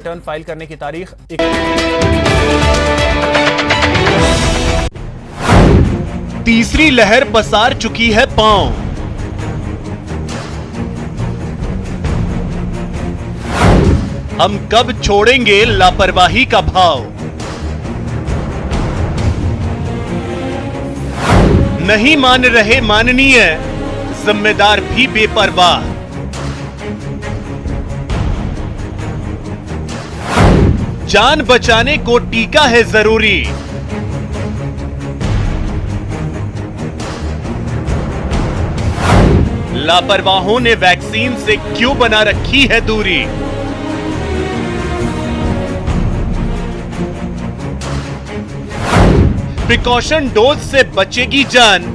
Return file करने की तारीख तीसरी लहर पसार चुकी है पांव। हम कब छोड़ेंगे लापरवाही का भाव? नहीं मान रहे माननीय, जिम्मेदार भी बेपरवाह। जान बचाने को टीका है जरूरी। लापरवाहों ने वैक्सीन से क्यों बना रखी है दूरी? प्रिकॉशन डोज से बचेगी जान।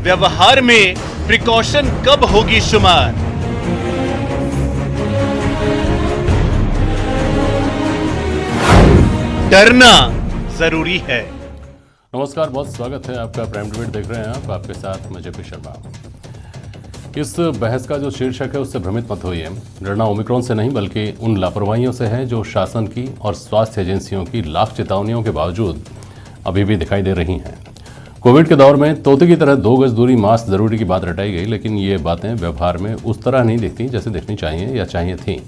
व्यवहार में प्रिकॉशन कब होगी शुमार? डरना जरूरी है। नमस्कार, बहुत स्वागत है आपका। प्राइम डिबेट देख रहे हैं आप, आपके साथ मैं जेपी शर्मा। इस बहस का जो शीर्षक है उससे भ्रमित मत होइए। डरना ओमिक्रॉन से नहीं बल्कि उन लापरवाहियों से है जो शासन की और स्वास्थ्य एजेंसियों की लाख चेतावनियों के बावजूद अभी भी दिखाई दे रही हैं। कोविड के दौर में तोते की तरह 2 गज दूरी, मास्क जरूरी की बात रटाई गई, लेकिन ये बातें व्यवहार में उस तरह नहीं दिखती जैसे दिखनी चाहिए या चाहिए थी।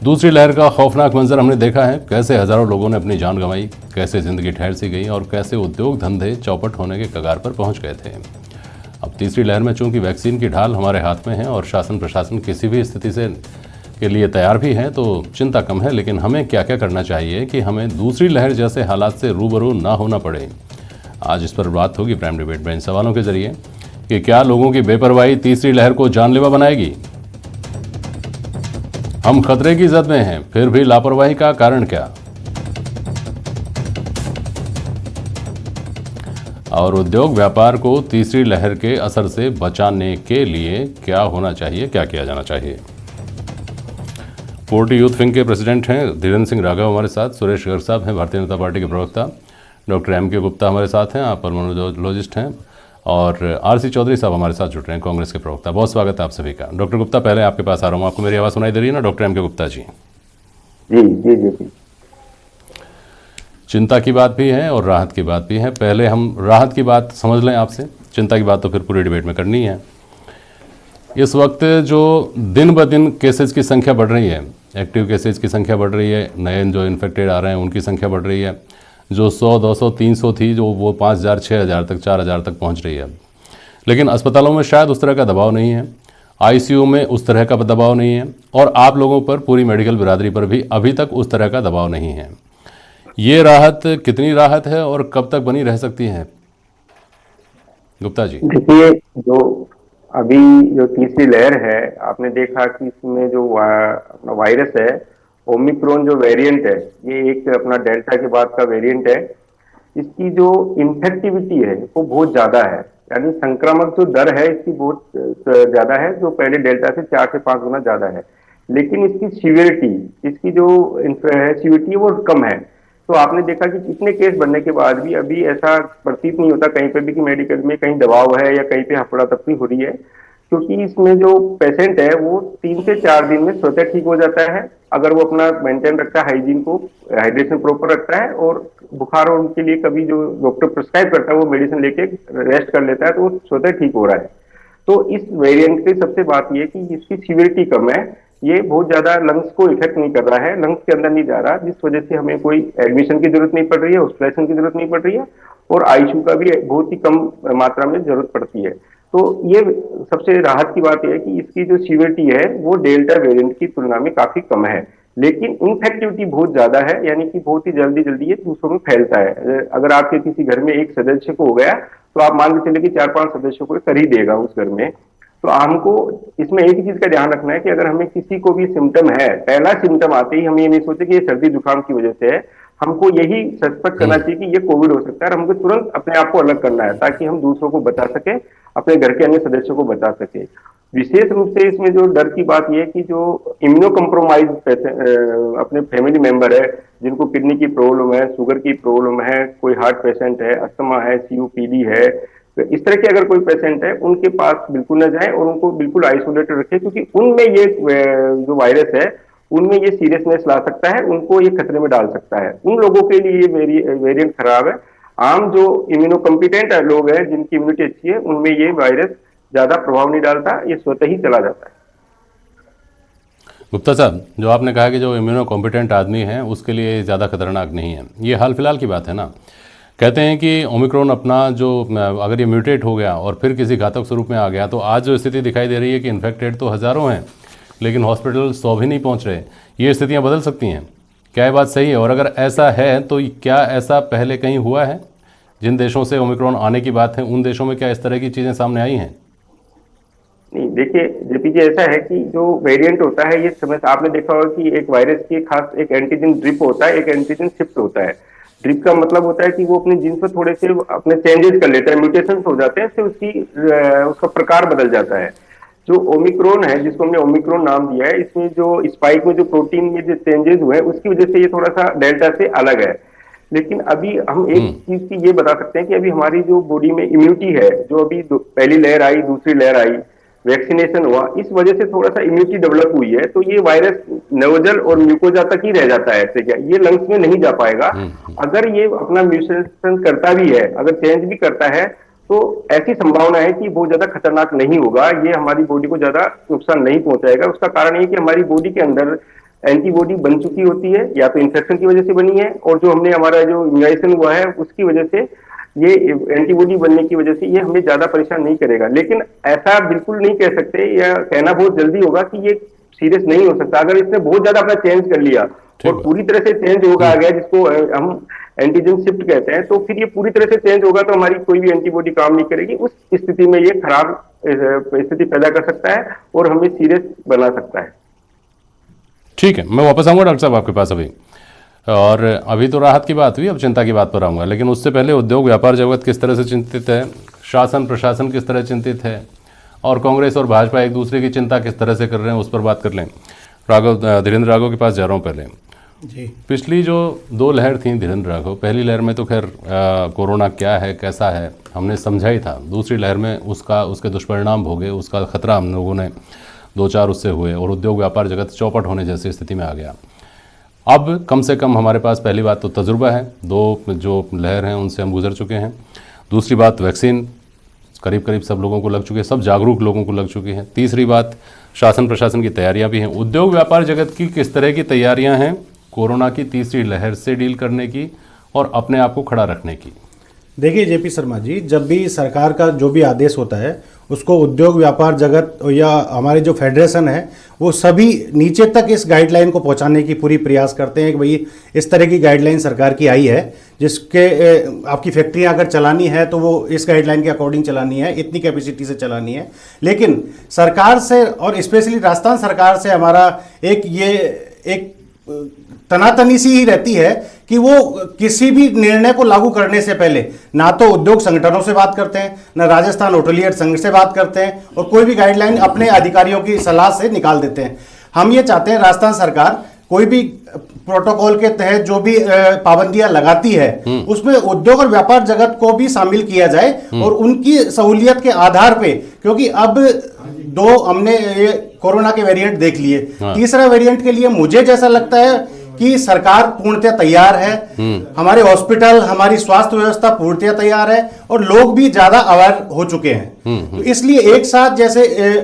दूसरी लहर का खौफनाक मंजर हमने देखा है। कैसे हजारों लोगों ने अपनी जान गंवाई, कैसे जिंदगी ठहर सी गई और कैसे उद्योग धंधे चौपट होने के कगार पर पहुंच गए थे। अब तीसरी लहर में चूंकि वैक्सीन की ढाल हमारे हाथ में है और शासन प्रशासन किसी भी स्थिति से के लिए तैयार भी है, तो चिंता कम है। लेकिन हमें क्या क्या करना चाहिए कि हमें दूसरी लहर जैसे हालात से रूबरू ना होना पड़े। आज इस पर बात होगी प्राइम डिबेट में इन सवालों के जरिए कि क्या लोगों की बेपरवाही तीसरी लहर को जानलेवा बनाएगी? हम खतरे की जद में हैं, फिर भी लापरवाही का कारण क्या? और उद्योग व्यापार को तीसरी लहर के असर से बचाने के लिए क्या होना चाहिए, क्या किया जाना चाहिए? 40 यूथ विंग के प्रेसिडेंट हैं धीरेन्द्र सिंह राघव हमारे साथ, सुरेश गर्ग साहब हैं भारतीय जनता पार्टी के प्रवक्ता, डॉक्टर एम के गुप्ता हमारे साथ हैं, आप पल्मोनोलॉजिस्ट हैं, और आरसी चौधरी साहब हमारे साथ जुड़ रहे हैं, कांग्रेस के प्रवक्ता। बहुत स्वागत है आप सभी का। डॉक्टर गुप्ता, पहले आपके पास आ रहा हूँ। आपको मेरी आवाज़ सुनाई दे रही है ना डॉक्टर एम के गुप्ता जी? जी जी जी। चिंता की बात भी है और राहत की बात भी है। पहले हम राहत की बात समझ लें आपसे, चिंता की बात तो फिर पूरी डिबेट में करनी है। इस वक्त जो दिन ब दिन केसेज की संख्या बढ़ रही है, एक्टिव केसेज की संख्या बढ़ रही है, नए जो इन्फेक्टेड आ रहे हैं उनकी संख्या बढ़ रही है। जो 100, 200, 300 थी जो वो 5000, 6000 तक, 4000 तक पहुंच रही है। लेकिन अस्पतालों में शायद उस तरह का दबाव नहीं है, आईसीयू में उस तरह का दबाव नहीं है, और आप लोगों पर, पूरी मेडिकल बिरादरी पर भी अभी तक उस तरह का दबाव नहीं है। ये राहत कितनी राहत है और कब तक बनी रह सकती है, गुप्ता जी? देखिए, जो अभी जो तीसरी लहर है, आपने देखा कि इसमें जो अपना वायरस है, ओमिक्रॉन जो वेरिएंट है, ये एक अपना डेल्टा के बाद का वेरिएंट है। इसकी जो इन्फेक्टिविटी है वो बहुत ज्यादा है, यानी संक्रामक जो दर है इसकी बहुत ज्यादा है, जो पहले डेल्टा से 4 से 5 गुना ज्यादा है। लेकिन इसकी सीवियरिटी, इसकी जो सीवियरिटी है वो कम है। तो आपने देखा कि कितने केस बनने के बाद भी अभी ऐसा प्रतीत नहीं होता कहीं पे भी कि मेडिकल में कहीं दबाव है या कहीं पे हफड़ा तफड़ी हो रही है, क्योंकि इसमें जो पेशेंट है वो 3 से 4 दिन में स्वतः ठीक हो जाता है, अगर वो अपना मेंटेन रखता है, हाइजीन को, हाइड्रेशन प्रॉपर रखता है, और बुखार और उनके लिए कभी जो डॉक्टर प्रिस्क्राइब करता है वो मेडिसिन लेके रेस्ट कर लेता है, तो वो स्वतः ठीक हो रहा है। तो इस वेरिएंट की सबसे बात यह कि इसकी सीवियरिटी कम है, ये बहुत ज्यादा लंग्स को इफेक्ट नहीं कर रहा है, लंग्स के अंदर नहीं जा रहा, जिस वजह से हमें कोई एडमिशन की जरूरत नहीं पड़ रही है, हॉस्पिटलाइजेशन की जरूरत नहीं पड़ रही है, और आईसीयू का भी बहुत ही कम मात्रा में जरूरत पड़ती है। तो ये सबसे राहत की बात यह है कि इसकी जो सीवियरिटी है वो डेल्टा वेरिएंट की तुलना में काफी कम है, लेकिन इन्फेक्टिविटी बहुत ज्यादा है, यानी कि बहुत ही जल्दी जल्दी ये दूसरों में फैलता है। अगर आपके किसी घर में एक सदस्य को हो गया तो आप मान के चले कि 4-5 सदस्यों को कर ही देगा उस घर में। तो हमको इसमें एक ही चीज का ध्यान रखना है कि अगर हमें किसी को भी सिम्टम है, पहला सिम्टम आते ही हम ये नहीं सोचे कि ये सर्दी जुकाम की वजह से है, हमको यही सस्पेक्ट करना चाहिए कि ये कोविड हो सकता है, और हमको तुरंत अपने आप को अलग करना है ताकि हम दूसरों को बचा सके, अपने घर के अन्य सदस्यों को बचा सके। विशेष रूप से इसमें जो डर की बात यह है कि जो इम्यूनो कम्प्रोमाइज अपने फैमिली मेंबर है, जिनको किडनी की प्रॉब्लम है, शुगर की प्रॉब्लम है, कोई हार्ट पेशेंट है, अस्थमा है, सीओपीडी है, इस तरह के अगर कोई पेशेंट है उनके पास बिल्कुल न जाए और उनको बिल्कुल आइसोलेटेड रखें, क्योंकि उनमें ये जो वायरस है उनमें ये सीरियसनेस ला सकता है, उनको ये खतरे में डाल सकता है। उन लोगों के लिए ये वेरिएंट खराब है। आम जो इम्यूनो कॉम्पिटेंट लोग हैं जिनकी इम्यूनिटी अच्छी है उनमें ये वायरस ज्यादा प्रभाव नहीं डालता, ये स्वतः ही चला जाता है। गुप्ता साहब, जो आपने कहा कि जो इम्यूनो कॉम्पिटेंट आदमी है उसके लिए ज़्यादा खतरनाक नहीं है, ये हाल फिलहाल की बात है ना। कहते हैं कि ओमिक्रॉन अपना जो अगर ये म्यूटेट हो गया और फिर किसी घातक स्वरूप में आ गया तो आज जो स्थिति दिखाई दे रही है कि इन्फेक्टेड तो हज़ारों हैं लेकिन हॉस्पिटल 100 भी नहीं पहुंच रहे, ये स्थितियां बदल सकती हैं। क्या ये बात सही है? और अगर ऐसा है तो क्या ऐसा पहले कहीं हुआ है? जिन देशों से ओमिक्रॉन आने की बात है उन देशों में क्या इस तरह की चीज़ें सामने आई हैं? नहीं, देखिए जेपी जी, ऐसा है कि जो वेरिएंट होता है ये समय आपने देखा होगा कि एक वायरस की खास एक एंटीजन ड्रिप होता है, एक एंटीजन शिफ्ट होता है। ड्रिप का मतलब होता है कि वो अपने जीन्स में थोड़े से अपने चेंजेस कर लेता है, म्यूटेशन हो जाते हैं, फिर उसका प्रकार बदल जाता है। जो ओमिक्रॉन है जिसको हमने ओमिक्रॉन नाम दिया है, इसमें जो स्पाइक में जो प्रोटीन में जो चेंजेस हुए हैं उसकी वजह से ये थोड़ा सा डेल्टा से अलग है। लेकिन अभी हम एक चीज की ये बता सकते हैं कि अभी हमारी जो बॉडी में इम्यूनिटी है, जो अभी पहली लहर आई, दूसरी लहर आई, वैक्सीनेशन हुआ, इस वजह से थोड़ा सा इम्यूनिटी डेवलप हुई है, तो ये वायरस नोजल और म्यूकोजा तक ही रह जाता है। ऐसे क्या ये लंग्स में नहीं जा पाएगा। अगर ये अपना म्यूटेशन करता भी है, अगर चेंज भी करता है, तो ऐसी संभावना है कि बहुत ज्यादा खतरनाक नहीं होगा, ये हमारी बॉडी को ज्यादा नुकसान नहीं पहुंचाएगा। उसका कारण ये कि हमारी बॉडी के अंदर एंटीबॉडी बन चुकी होती है, या तो इन्फेक्शन की वजह से बनी है, और जो हमने हमारा जो इम्यूनाइजेशन हुआ है उसकी वजह से, ये एंटीबॉडी बनने की वजह से ये हमें ज्यादा परेशान नहीं करेगा। लेकिन ऐसा बिल्कुल नहीं कह सकते, या कहना बहुत जल्दी होगा कि ये सीरियस नहीं हो सकता। अगर इसने बहुत ज्यादा अपना चेंज कर लिया और पूरी तरह से चेंज होगा आ गया, जिसको हम एंटीजन शिफ्ट कहते हैं, तो फिर ये पूरी तरह से चेंज होगा तो हमारी कोई भी एंटीबॉडी काम नहीं करेगी। उस स्थिति में ये खराब स्थिति पैदा कर सकता है और हमें सीरियस बना सकता है। ठीक है, मैं वापस आऊँगा डॉक्टर साहब आपके पास अभी। और अभी तो राहत की बात हुई, अब चिंता की बात पर आऊँगा, लेकिन उससे पहले उद्योग व्यापार जगत किस तरह से चिंतित है, शासन प्रशासन किस तरह चिंतित है, और कांग्रेस और भाजपा एक दूसरे की चिंता किस तरह से कर रहे हैं, उस पर बात कर लें। धीरेन्द्र राघव के पास जा रहा हूँ पहले जी। पिछली जो 2 लहर थी धीरेन्द्र राघव, पहली लहर में तो खैर कोरोना क्या है कैसा है हमने समझा ही था। दूसरी लहर में उसके दुष्परिणाम भोगे, उसका खतरा हम लोगों ने 2-4 उससे हुए और उद्योग व्यापार जगत चौपट होने जैसी स्थिति में आ गया। अब कम से कम हमारे पास पहली बात तो तजुर्बा है, 2 जो लहर हैं उनसे हम गुजर चुके हैं। दूसरी बात वैक्सीन करीब करीब सब लोगों को लग चुकी है, सब जागरूक लोगों को लग चुकी है। तीसरी बात शासन प्रशासन की तैयारियां भी हैं। उद्योग व्यापार जगत की किस तरह की तैयारियां हैं कोरोना की तीसरी लहर से डील करने की और अपने आप को खड़ा रखने की? देखिए जेपी शर्मा जी, जब भी सरकार का जो भी आदेश होता है उसको उद्योग व्यापार जगत या हमारे जो फेडरेशन है वो सभी नीचे तक इस गाइडलाइन को पहुंचाने की पूरी प्रयास करते हैं कि भाई इस तरह की गाइडलाइन सरकार की आई है, जिसके आपकी फैक्ट्रियां अगर चलानी है तो वो इस गाइडलाइन के अकॉर्डिंग चलानी है, इतनी कैपेसिटी से चलानी है। लेकिन सरकार से और स्पेशली राजस्थान सरकार से हमारा एक तनातनी सी ही रहती है कि वो किसी भी निर्णय को लागू करने से पहले ना तो उद्योग संगठनों से बात करते हैं, ना राजस्थान होटलियर संघ से बात करते हैं, और कोई भी गाइडलाइन अपने अधिकारियों की सलाह से निकाल देते हैं। हम ये चाहते हैं राजस्थान सरकार कोई भी प्रोटोकॉल के तहत जो भी पाबंदियां लगाती है उसमें उद्योग और व्यापार जगत को भी शामिल किया जाए और उनकी सहूलियत के आधार पे, क्योंकि अब 2 हमने ये कोरोना के वेरिएंट देख लिए, तीसरा वेरिएंट के लिए मुझे जैसा लगता है कि सरकार पूर्णतः तैयार है, हमारे हॉस्पिटल हमारी स्वास्थ्य व्यवस्था पूर्णतः तैयार है और लोग भी ज्यादा अवेयर हो चुके हैं। तो इसलिए एक साथ जैसे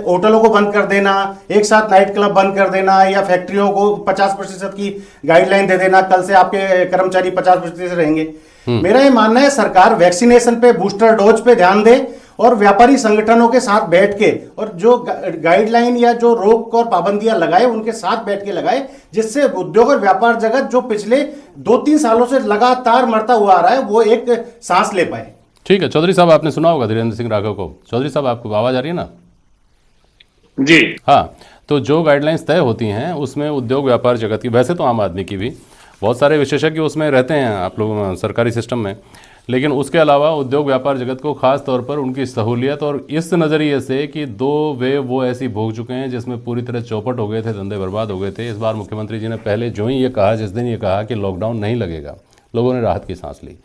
होटलों को बंद कर देना, एक साथ नाइट क्लब बंद कर देना, या फैक्ट्रियों को 50% की गाइडलाइन दे देना, कल से आपके कर्मचारी 50% रहेंगे। मेरा ये मानना है सरकार वैक्सीनेशन पे, बूस्टर डोज पे ध्यान दे और व्यापारी संगठनों के साथ बैठ के और जो गाइडलाइन या जो रोक और पाबंदियां लगाए उनके साथ बैठ के लगाए, जिससे उद्योग और व्यापार जगत जो पिछले 2-3 सालों से लगातार मरता हुआ आ रहा है वो एक सांस ले पाए। ठीक है चौधरी साहब, आपने सुना होगा धीरेन्द्र सिंह राघव को। चौधरी साहब आपको आवाज आ रही है ना? जी हाँ, तो जो गाइडलाइंस तय होती हैं उसमें उद्योग व्यापार जगत की, वैसे तो आम आदमी की भी, बहुत सारे विशेषज्ञ उसमें रहते हैं आप लोग सरकारी सिस्टम में, लेकिन उसके अलावा उद्योग व्यापार जगत को खास तौर पर उनकी सहूलियत और इस नज़रिए से कि 2 वेव वो ऐसी भोग चुके हैं जिसमें पूरी तरह चौपट हो गए थे, धंधे बर्बाद हो गए थे। इस बार मुख्यमंत्री जी ने पहले जो ही ये कहा, जिस दिन ये कहा कि लॉकडाउन नहीं लगेगा, लोगों ने राहत की सांस ली।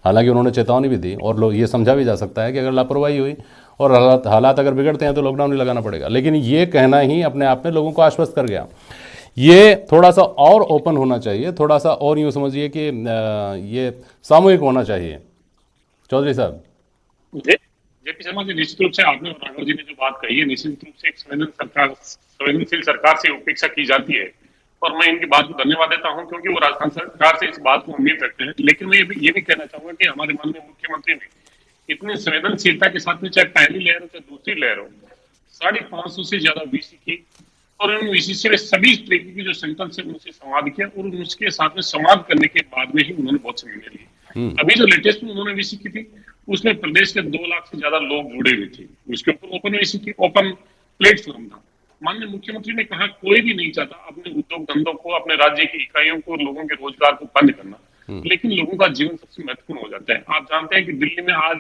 हालांकि उन्होंने चेतावनी भी दी और लोग ये समझा भी जा सकता है कि अगर लापरवाही हुई और हालात अगर बिगड़ते हैं तो लॉकडाउन ही लगाना पड़ेगा, लेकिन ये कहना ही अपने आप में लोगों को आश्वस्त कर गया। ये थोड़ा सा और ओपन होना चाहिए, थोड़ा सा और यूँ समझिए कि ये सामूहिक होना चाहिए। चौधरी साहब। जेपी शर्मा जी, निश्चित रूप से आपने और राघव जी ने जो बात कही है, निश्चित रूप से एक संवेदनशील सरकार से अपेक्षा की जाती है और मैं इनकी बात को धन्यवाद देता हूं क्योंकि वो राजस्थान सरकार से इस बात को उम्मीद रखते हैं। लेकिन मैं ये भी कहना चाहूंगा कि हमारे माननीय मुख्यमंत्री ने इतनी संवेदनशीलता के साथ में, चाहे पहली लहर हो चाहे दूसरी लहर हो, 550 से ज्यादा वीसी की और उन वीसी में सभी तरीके की जो सेंटर से उनसे संवाद किया और उसके साथ में संवाद करने के बाद में ही उन्होंने बहुत से निर्णय लिए। अभी जो लेटेस्ट में उन्होंने वीसी की थी उसमें प्रदेश के 2 लाख से ज्यादा लोग जुड़े हुए थे, उसके ऊपर ओपन वीसी की ओपन प्लेटफॉर्म था। माननीय मुख्यमंत्री ने कहा कोई भी नहीं चाहता अपने उद्योग धंधों को, अपने राज्य की इकाइयों को, लोगों के रोजगार को बंद करना, लेकिन लोगों का जीवन सबसे महत्वपूर्ण हो जाता है। आप जानते हैं कि दिल्ली में आज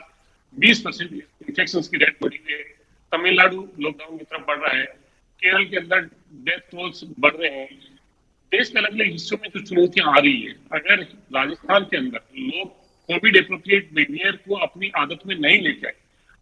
20% इन्फेक्शन की रेट बढ़ी हुई है, तमिलनाडु लॉकडाउन की तरफ बढ़ रहा है, केरल के अंदर डेथ टोल्स बढ़ रहे हैं। देश के अलग अलग हिस्सों में जो चुनौतियां आ रही है, अगर राजस्थान के अंदर लोग कोविड एप्रोप्रिएट बिहेवियर को अपनी आदत में नहीं लेके आए,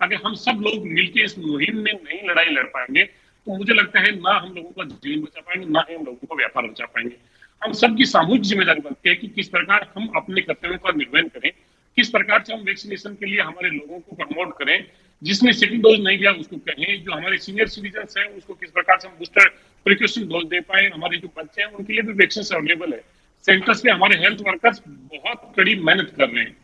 अगर हम सब लोग मिलकर इस मुहिम में नई लड़ाई लड़ पाएंगे तो मुझे लगता है ना हम लोगों का जीवन बचा पाएंगे, ना ही हम लोगों को व्यापार बचा पाएंगे। हम सबकी सामूहिक जिम्मेदारी बनती है कि किस प्रकार हम अपने कर्तव्यों का निर्वहन करें, किस प्रकार से हम वैक्सीनेशन के लिए हमारे लोगों को प्रमोट करें, जिसने सेकंड डोज नहीं लिया उसको कहें, जो हमारे सीनियर सिटीजन हैं उसको किस प्रकार से हम बूस्टर प्रिकॉशन डोज दे पाए, हमारे जो बच्चे हैं उनके लिए भी वैक्सीन अवेलेबल है। सेंटर्स पे हमारे हेल्थ वर्कर्स बहुत कड़ी मेहनत कर रहे हैं,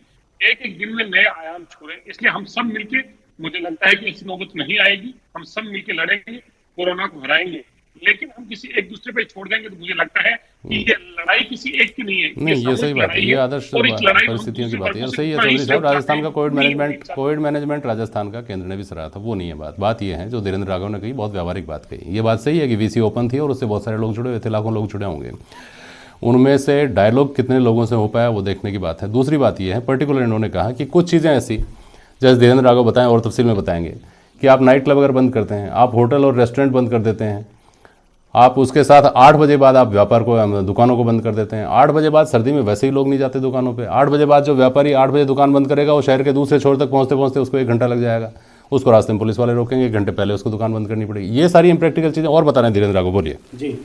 एक एक दिन में नए आयाम छू रहे हैं। इसलिए हम सब मिलके, मुझे लगता है कि ऐसी नौबत नहीं आएगी, हम सब मिलके लड़ेंगे, कोरोना को हराएंगे। लेकिन हम किसी एक दूसरे पे छोड़ देंगे तो मुझे लगता है कि ये लड़ाई किसी एक की नहीं है, नहीं, ये सही बात है, ये आदर्श परिस्थितियों की बात है। सही है चौधरी साहब, राजस्थान का कोविड मैनेजमेंट राजस्थान का केंद्र ने भी सराहा था, वो नहीं है बात ये है जो धीरेन्द्र राघव ने कही, बहुत व्यावहारिक बात कही। ये बात सही है कि वीसी ओपन थी और उससे बहुत सारे लोग जुड़े हुए थे, लाखों लोग जुड़े होंगे, उनमें से डायलॉग कितने लोगों से हो पाया वो देखने की बात है। दूसरी बात ये है, पर्टिकुलर इन्होंने कहा कि कुछ चीज़ें ऐसी, जैसे धीरेन्द्र राघव बताएं और तफसील में बताएंगे, कि आप नाइट क्लब अगर बंद करते हैं, आप होटल और रेस्टोरेंट बंद कर देते हैं, आप उसके साथ 8 बजे बाद आप व्यापार को, दुकानों को बंद कर देते हैं। 8 बजे बाद सर्दी में वैसे ही लोग नहीं जाते दुकानों पे। 8 बजे बाद जो व्यापारी 8 बजे दुकान बंद करेगा वो शहर के दूसरे छोर तक पहुँचते पहुँचते उसको 1 घंटा लग जाएगा, उसको रास्ते में पुलिस वाले रोकेंगे, 1 घंटे पहले उसको दुकान बंद करनी पड़ेगी। ये सारी इम्प्रैक्टिकल चीज़ें और बता रहे हैं धीरेन्द्र राघव, बोलिए। जी,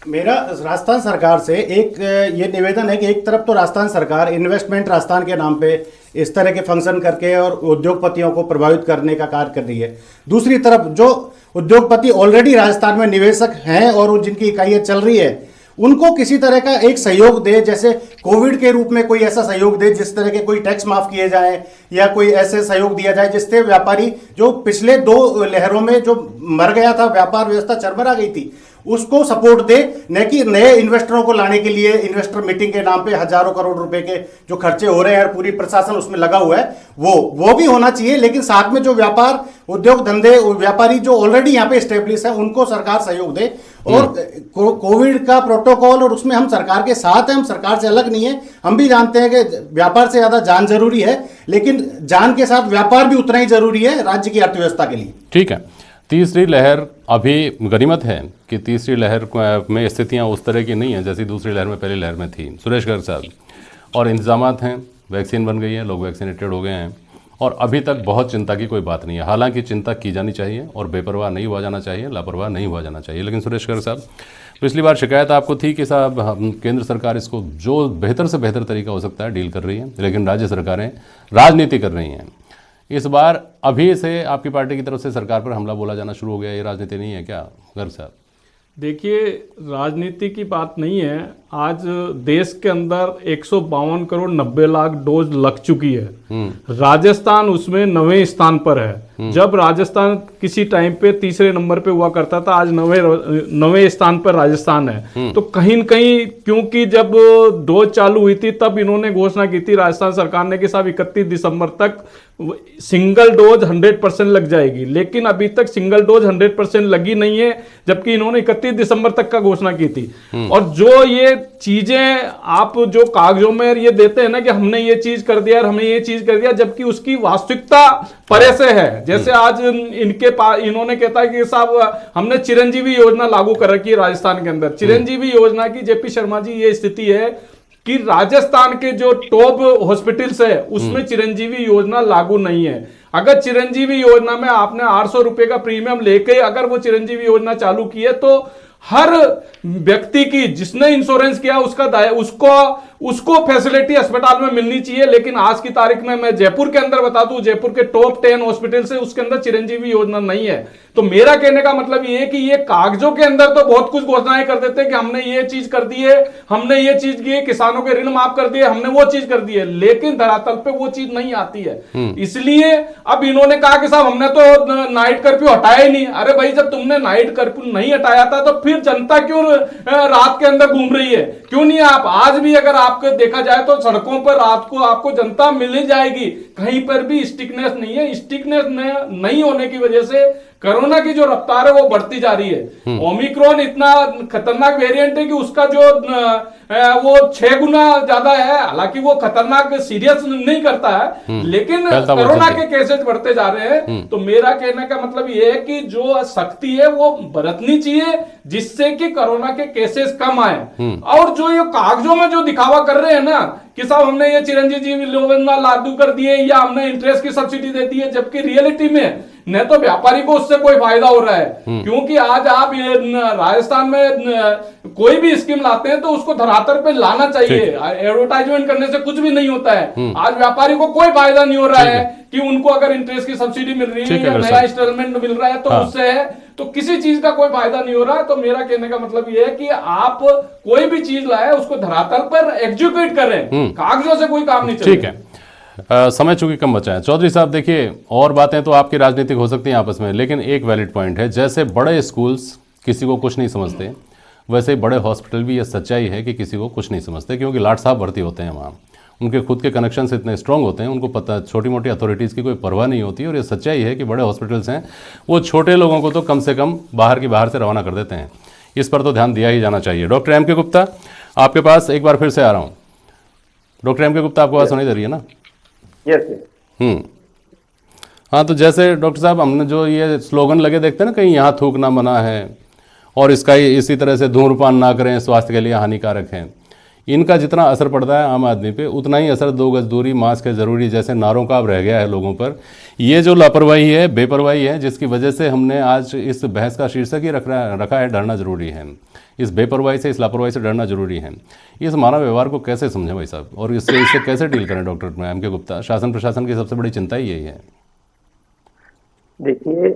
मेरा राजस्थान सरकार से एक ये निवेदन है कि एक तरफ तो राजस्थान सरकार इन्वेस्टमेंट राजस्थान के नाम पे इस तरह के फंक्शन करके और उद्योगपतियों को प्रभावित करने का कार्य कर रही है, दूसरी तरफ जो उद्योगपति ऑलरेडी राजस्थान में निवेशक हैं और जिनकी इकाइयाँ चल रही है उनको किसी तरह का एक सहयोग दे, जैसे कोविड के रूप में कोई ऐसा सहयोग दे जिस तरह के कोई टैक्स माफ किए जाए या कोई ऐसे सहयोग दिया जाए जिससे व्यापारी जो पिछले 2 लहरों में जो मर गया था, व्यापार व्यवस्था चरमरा गई थी, उसको सपोर्ट दे, न कि नए इन्वेस्टरों को लाने के लिए इन्वेस्टर मीटिंग के नाम पे हजारों करोड़ रुपए के जो खर्चे हो रहे हैं और पूरी प्रशासन उसमें लगा हुआ है, वो भी होना चाहिए। लेकिन साथ में जो व्यापार, उद्योग धंधे, व्यापारी जो ऑलरेडी यहाँ पे स्टेब्लिश है उनको सरकार सहयोग दे। और कोविड का प्रोटोकॉल और उसमें हम सरकार के साथ हैं, हम सरकार से अलग नहीं है। हम भी जानते हैं कि व्यापार से ज्यादा जान जरूरी है, लेकिन जान के साथ व्यापार भी उतना ही जरूरी है राज्य की अर्थव्यवस्था के लिए। ठीक है, तीसरी लहर अभी गनीमत है कि तीसरी लहर में स्थितियां उस तरह की नहीं है जैसी दूसरी लहर में, पहली लहर में थी। सुरेश गर्ग साहब, और इंतजामात हैं, वैक्सीन बन गई है, लोग वैक्सीनेटेड हो गए हैं और अभी तक बहुत चिंता की कोई बात नहीं है। हालांकि चिंता की जानी चाहिए और बेपरवाह नहीं हुआ जाना चाहिए, लापरवाह नहीं हुआ जाना चाहिए। लेकिन सुरेश गर्ग साहब, पिछली बार शिकायत आपको थी कि साहब केंद्र सरकार इसको जो बेहतर से बेहतर तरीका हो सकता है डील कर रही है, लेकिन राज्य सरकारें राजनीति कर रही हैं। इस बार अभी से आपकी पार्टी की तरफ से सरकार पर हमला बोला जाना शुरू हो गया, ये राजनीति नहीं है क्या गर्ग साहब? देखिए, राजनीति की बात नहीं है। आज देश के अंदर 152 करोड़ 90 लाख डोज लग चुकी है, राजस्थान उसमें 9वें स्थान पर है। जब राजस्थान किसी टाइम पे तीसरे नंबर पे हुआ करता था, आज 9वें स्थान पर राजस्थान है। तो कहीं न कहीं, क्योंकि जब डोज चालू हुई थी तब इन्होंने घोषणा की थी राजस्थान सरकार ने कि साहब 31 दिसंबर तक सिंगल डोज 100% लग जाएगी, लेकिन अभी तक सिंगल डोज 100% लगी नहीं है, जबकि इन्होंने 31 दिसंबर तक का घोषणा की थी। और जो ये चीजें आप जो कागजों में ये देते हैं ना कि हमने ये चीज कर दिया और हमने ये चीज कर दिया, जबकि उसकी वास्तविकता परे से है। जैसे आज इनके पास इन्होंने कहता है कि साहब हमने चिरंजीवी योजना लागू कर रखी है राजस्थान के अंदर। चिरंजीवी योजना की जेपी शर्मा जी ये स्थिति है कि राजस्थान के जो टॉप हॉस्पिटल्स है उसमें चिरंजीवी योजना लागू नहीं है। अगर चिरंजीवी योजना में आपने 800 रुपए का प्रीमियम लेके अगर वो चिरंजीवी योजना चालू की है तो हर व्यक्ति की जिसने इंश्योरेंस किया उसको फैसिलिटी अस्पताल में मिलनी चाहिए। लेकिन आज की तारीख में मैं जयपुर के अंदर बता दूं, जयपुर के टॉप 10 हॉस्पिटल से उसके अंदर चिरंजीवी योजना नहीं है। तो मेरा कहने का मतलब ये है कि ये कागजों के अंदर तो बहुत कुछ घोषणाएं कर देते हैं कि हमने ये चीज कर दी है, हमने ये चीज की है, किसानों के ऋण माफ कर दिए, हमने वो चीज कर दी है, लेकिन धरातल पे वो चीज नहीं आती है। इसलिए अब इन्होंने कहा कि साहब हमने तो नाइट कर्फ्यू हटाया ही नहीं। अरे भाई, जब तुमने नाइट कर्फ्यू नहीं हटाया था तो फिर जनता क्यों रात के अंदर घूम रही है? क्यों नहीं? आप आज भी अगर आपको देखा जाए तो सड़कों पर रात को आपको जनता मिल जाएगी, कहीं पर भी स्टिकनेस नहीं है। स्टिकनेस नहीं होने की वजह से कोरोना की जो रफ्तार है वो बढ़ती जा रही है। ओमिक्रॉन इतना खतरनाक वेरिएंट है कि उसका जो वो 6 गुना ज्यादा है। हालांकि वो खतरनाक सीरियस नहीं करता है, लेकिन कोरोना के केसेस बढ़ते जा रहे हैं। तो मेरा कहने का मतलब ये है कि जो सख्ती है वो बरतनी चाहिए जिससे कि कोरोना के केसेस कम आए। और जो ये कागजों में जो दिखावा कर रहे हैं ना कि साहब हमने ये चिरंजीवी योजना लागू कर दिए या हमने इंटरेस्ट की सब्सिडी दे दी है, जबकि रियलिटी में न तो व्यापारी को उससे कोई फायदा हो रहा है। क्योंकि आज आप राजस्थान में कोई भी स्कीम लाते हैं तो उसको धरातल पे लाना चाहिए। एडवर्टाइजमेंट करने से कुछ भी नहीं होता है। आज व्यापारी को कोई फायदा नहीं हो रहा है कि उनको अगर इंटरेस्ट की सब्सिडी मिल रही है या नया इंस्टॉलमेंट मिल रहा है तो उससे है, तो किसी चीज का कोई फायदा नहीं हो रहा है। तो मेरा कहने का मतलब यह है कि आप कोई भी चीज लाए उसको धरातल पर एग्जीक्यूट करें, कागजों से कोई काम नहीं चलेगा। ठीक है, समय चूंकि कम बचा है। चौधरी साहब देखिए, और बातें तो आपकी राजनीतिक हो सकती हैं आपस में, लेकिन एक वैलिड पॉइंट है, जैसे बड़े स्कूल्स किसी को कुछ नहीं समझते वैसे ही बड़े हॉस्पिटल भी ये सच्चाई है कि किसी को कुछ नहीं समझते, क्योंकि लाट साहब भर्ती होते हैं वहाँ, उनके खुद के कनेक्शन से इतने स्ट्रांग होते हैं, उनको पता छोटी मोटी अथॉरिटीज़ की कोई परवाह नहीं होती। और ये सच्चाई है कि बड़े हॉस्पिटल्स हैं वो छोटे लोगों को तो कम से कम बाहर से रवाना कर देते हैं। इस पर तो ध्यान दिया ही जाना चाहिए। डॉक्टर एम के गुप्ता, आपके पास एक बार फिर से आ रहा हूँ। डॉक्टर एम के गुप्ता, आपको बात सुनाई दे रही है ना? यस। हाँ, तो जैसे डॉक्टर साहब हमने जो ये स्लोगन लगे देखते हैं ना, कहीं यहाँ थूकना मना है और इसका इसी तरह से धूम्रपान ना करें, स्वास्थ्य के लिए हानिकारक है, इनका जितना असर पड़ता है आम आदमी पे उतना ही असर 2 गज दूरी, मास्क है ज़रूरी जैसे नारों का अब रह गया है लोगों पर। ये जो लापरवाही है, बेपरवाही है, जिसकी वजह से हमने आज इस बहस का शीर्षक ही रखा है डरना ज़रूरी है। इस बेपरवाही से, इस लापरवाही से डरना जरूरी है। इस मानव व्यवहार को कैसे समझें भाई साहब, और इससे कैसे डील करें? डॉक्टर एम के गुप्ता, शासन प्रशासन की सबसे बड़ी चिंता ही यही है। देखिए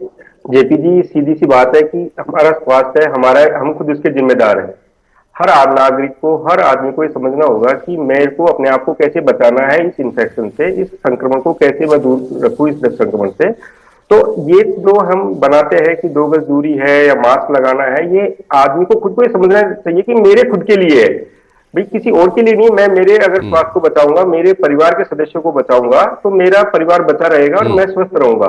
जेपी जी, सीधी सी बात है कि हमारा स्वास्थ्य है, हम खुद इसके जिम्मेदार हैं। हर नागरिक को, हर आदमी को ये समझना होगा कि मेरे को अपने आप को कैसे बचाना है इस इन्फेक्शन से, इस संक्रमण को कैसे मैं दूर रखूं इस संक्रमण से। तो ये जो हम बनाते हैं कि 2 गज दूरी है या मास्क लगाना है, ये आदमी को खुद को ये समझना चाहिए कि मेरे खुद के लिए है भाई, किसी और के लिए नहीं। मैं मेरे अगर स्वास्थ्य को बचाऊंगा, मेरे परिवार के सदस्यों को बचाऊंगा तो मेरा परिवार बचा रहेगा और मैं स्वस्थ रहूंगा।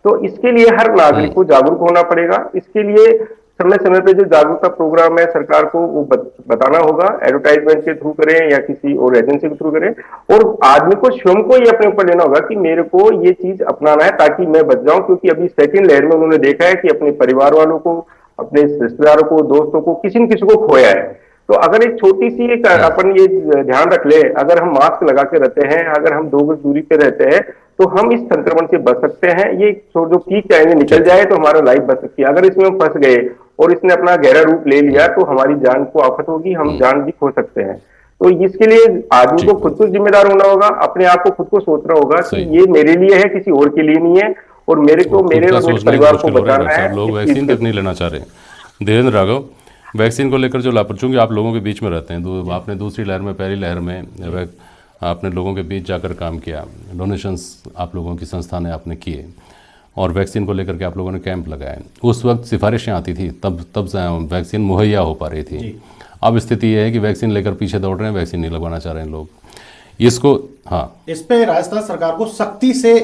तो इसके लिए हर नागरिक को जागरूक होना पड़ेगा। इसके लिए समय समय पे जो जागरूकता प्रोग्राम है सरकार को वो बताना होगा, एडवर्टाइजमेंट के थ्रू करें या किसी और एजेंसी के थ्रू करें। और आदमी को स्वयं को ये अपने ऊपर लेना होगा कि मेरे को ये चीज अपनाना है ताकि मैं बच जाऊं। क्योंकि अभी सेकेंड लहर में उन्होंने देखा है कि अपने परिवार वालों को, अपने रिश्तेदारों को, दोस्तों को, किसी न किसी को खोया है। तो अगर एक छोटी सी एक अपन ये ध्यान रख ले, अगर हम मास्क लगा के रहते हैं, अगर हम 2 गज दूरी पे रहते हैं तो हम इस संक्रमण से बच सकते हैं। ये जो पीक टाइम निकल जाए तो हमारा लाइफ बच सकती है। अगर इसमें हम फंस गए और इसने अपना गहरा रूप ले लिया तो हमारी जान को आफत होगी, हम जान भी खो सकते हैं। तो इसके लिए आदमी को खुद को जिम्मेदार होना होगा, अपने आप को खुद को सोचना होगा कि ये मेरे लिए है, किसी और के लिए नहीं है, और मेरे को मेरे परिवार को बचाना है। लोग वैक्सीन तक नहीं लेना चाह रहे। धीरेन्द्र राघव, वैक्सीन को लेकर जो लापरवाही, चूंकि आप लोगों के बीच में रहते हैं, आपने दूसरी लहर में, पहली लहर में आपने लोगों के बीच जाकर काम किया, डोनेशंस आप लोगों की संस्था ने आपने किए, और वैक्सीन को लेकर के आप लोगों ने कैंप लगाए। उस वक्त सिफारिशें आती थी, तब वैक्सीन मुहैया हो पा रही थी। अब स्थिति ये है कि वैक्सीन लेकर पीछे दौड़ रहे हैं, वैक्सीन नहीं लगवाना चाह रहे हैं लोग। इसको इस पे राजस्थान सरकार को सख्ती से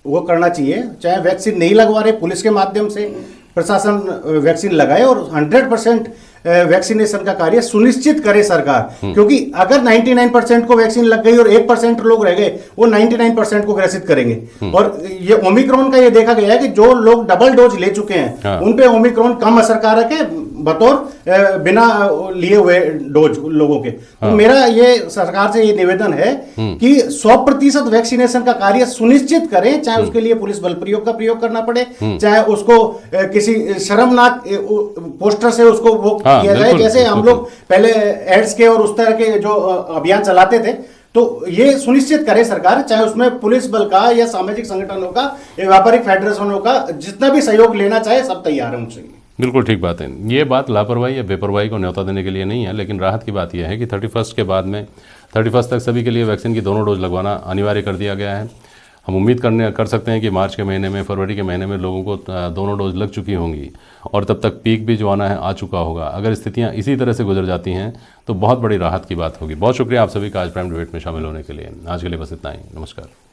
वो करना चाहिए। चाहे वैक्सीन नहीं लगवा रहे, पुलिस के माध्यम से प्रशासन वैक्सीन लगाए और 100% वैक्सीनेशन का कार्य सुनिश्चित करे सरकार। क्योंकि अगर 99% को वैक्सीन लग गई और 1% लोग रह गए, वो 99% को ग्रसित करेंगे। और ये ओमिक्रॉन का ये देखा गया है कि जो लोग डबल डोज ले चुके हैं उन पे ओमिक्रॉन कम असरकारक है, बतौर बिना लिए हुए डोज लोगों के। तो मेरा ये सरकार से ये निवेदन है कि 100% वैक्सीनेशन का कार्य सुनिश्चित करें, चाहे उसके लिए पुलिस बल प्रयोग का प्रयोग करना पड़े, चाहे उसको किसी शर्मनाक पोस्टर से उसको वो किया जाए, जैसे हम लोग पहले एड्स के और उस तरह के जो अभियान चलाते थे। तो ये सुनिश्चित करे सरकार, चाहे उसमें पुलिस बल का या सामाजिक संगठनों का या व्यापारिक फेडरेशनों का जितना भी सहयोग लेना चाहे सब तैयार होना चाहिए। बिल्कुल ठीक बात है। ये बात लापरवाही या बेपरवाही को न्योता देने के लिए नहीं है, लेकिन राहत की बात यह है कि 31 के बाद में 31 तक सभी के लिए वैक्सीन की दोनों डोज लगवाना अनिवार्य कर दिया गया है। हम उम्मीद कर सकते हैं कि मार्च के महीने में, फरवरी के महीने में लोगों को दोनों डोज लग चुकी होंगी और तब तक पीक भी जो आना है आ चुका होगा। अगर स्थितियां इसी तरह से गुजर जाती हैं तो बहुत बड़ी राहत की बात होगी। बहुत शुक्रिया आप सभी का आज प्राइम डिबेट में शामिल होने के लिए। आज के लिए बस इतना ही। नमस्कार।